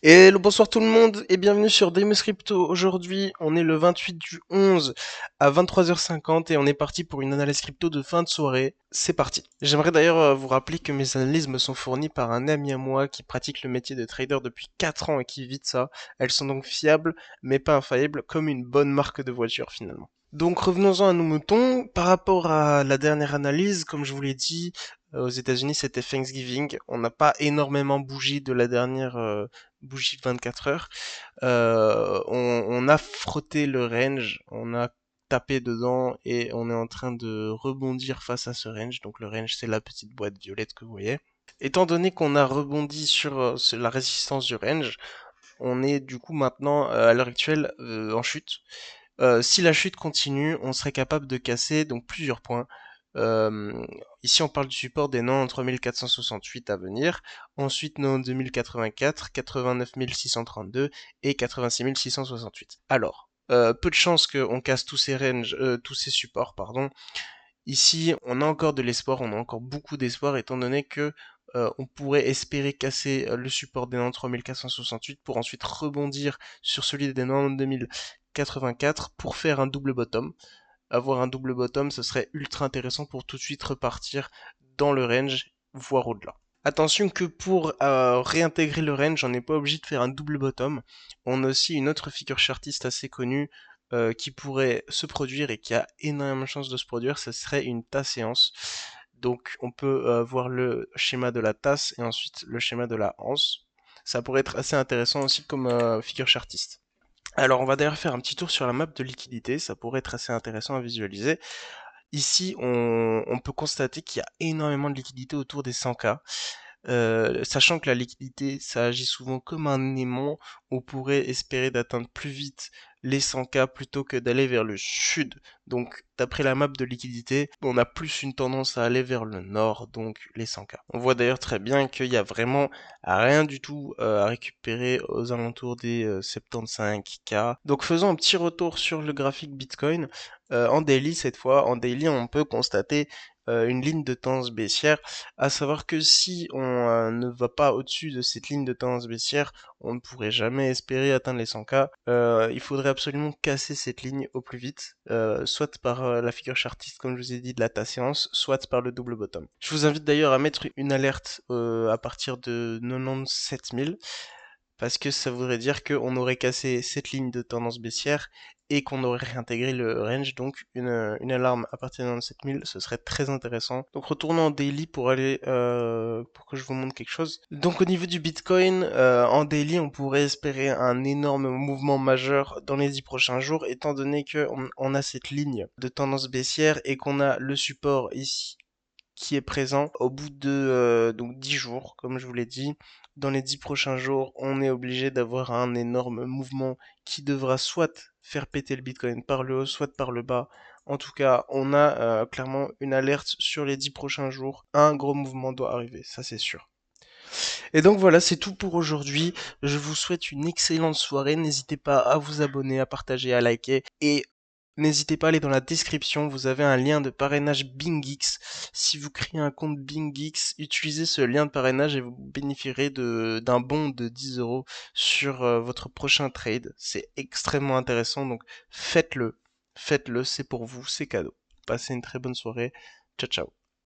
Hello, bonsoir tout le monde et bienvenue sur Demus Crypto. Aujourd'hui, on est le 28 du 11 à 23h50 et on est parti pour une analyse crypto de fin de soirée. C'est parti. J'aimerais d'ailleurs vous rappeler que mes analyses me sont fournies par un ami à moi qui pratique le métier de trader depuis 4 ans et qui vit de ça. Elles sont donc fiables mais pas infaillibles comme une bonne marque de voiture finalement. Donc revenons-en à nos moutons. Par rapport à la dernière analyse, comme je vous l'ai dit, aux États-Unis c'était Thanksgiving. On n'a pas énormément bougé de la dernière bougie de 24 heures. On a frotté le range, on a tapé dedans et on est en train de rebondir face à ce range. Donc le range c'est la petite boîte violette que vous voyez. Étant donné qu'on a rebondi sur la résistance du range, on est du coup maintenant à l'heure actuelle en chute. Si la chute continue, on serait capable de casser donc plusieurs points. Euh, Ici, on parle du support des 93 468 à venir, ensuite 92 084, 89 632 et 86 668. Alors, peu de chances qu'on casse tous ces ranges, tous ces supports, pardon. Ici, on a encore de l'espoir, on a encore beaucoup d'espoir, étant donné que on pourrait espérer casser le support des 93 468 pour ensuite rebondir sur celui des 92 084 pour faire un double bottom. Avoir un double bottom, ce serait ultra intéressant pour tout de suite repartir dans le range, voire au-delà. Attention que pour réintégrer le range, on n'est pas obligé de faire un double bottom. On a aussi une autre figure chartiste assez connue qui pourrait se produire et qui a énormément de chances de se produire, ce serait une tasse séance. Donc on peut voir le schéma de la tasse et ensuite le schéma de la anse. Ça pourrait être assez intéressant aussi comme figure chartiste. Alors on va d'ailleurs faire un petit tour sur la map de liquidité, ça pourrait être assez intéressant à visualiser. Ici, on peut constater qu'il y a énormément de liquidité autour des 100K. Sachant que la liquidité, ça agit souvent comme un aimant, on pourrait espérer d'atteindre plus vite les 100K plutôt que d'aller vers le sud. Donc, d'après la map de liquidité, on a plus une tendance à aller vers le nord, donc les 100K. On voit d'ailleurs très bien qu'il y a vraiment rien du tout à récupérer aux alentours des 75K. Donc, faisons un petit retour sur le graphique Bitcoin. En daily cette fois, en daily on peut constater une ligne de tendance baissière, à savoir que si on ne va pas au-dessus de cette ligne de tendance baissière, on ne pourrait jamais espérer atteindre les 100K. Il faudrait absolument casser cette ligne au plus vite, soit par la figure chartiste comme je vous ai dit de la séance, soit par le double bottom. Je vous invite d'ailleurs à mettre une alerte à partir de 97 000 parce que ça voudrait dire qu'on aurait cassé cette ligne de tendance baissière et qu'on aurait réintégré le range, donc une alarme à partir de 97 000, ce serait très intéressant. Donc retournons en daily pour aller pour que je vous montre quelque chose. Donc au niveau du Bitcoin, en daily, on pourrait espérer un énorme mouvement majeur dans les 10 prochains jours, étant donné que on a cette ligne de tendance baissière et qu'on a le support ici qui est présent au bout de donc 10 jours, comme je vous l'ai dit. Dans les 10 prochains jours, on est obligé d'avoir un énorme mouvement qui devra soit faire péter le Bitcoin par le haut, soit par le bas. En tout cas, on a clairement une alerte sur les 10 prochains jours. Un gros mouvement doit arriver, ça c'est sûr. Et donc voilà, c'est tout pour aujourd'hui. Je vous souhaite une excellente soirée. N'hésitez pas à vous abonner, à partager, à liker. Et n'hésitez pas à aller dans la description, vous avez un lien de parrainage BingX. Si vous créez un compte BingX, utilisez ce lien de parrainage et vous bénéficierez d'un bon de 10 euros sur votre prochain trade. C'est extrêmement intéressant, donc faites-le. Faites-le, c'est pour vous, c'est cadeau. Passez une très bonne soirée. Ciao ciao.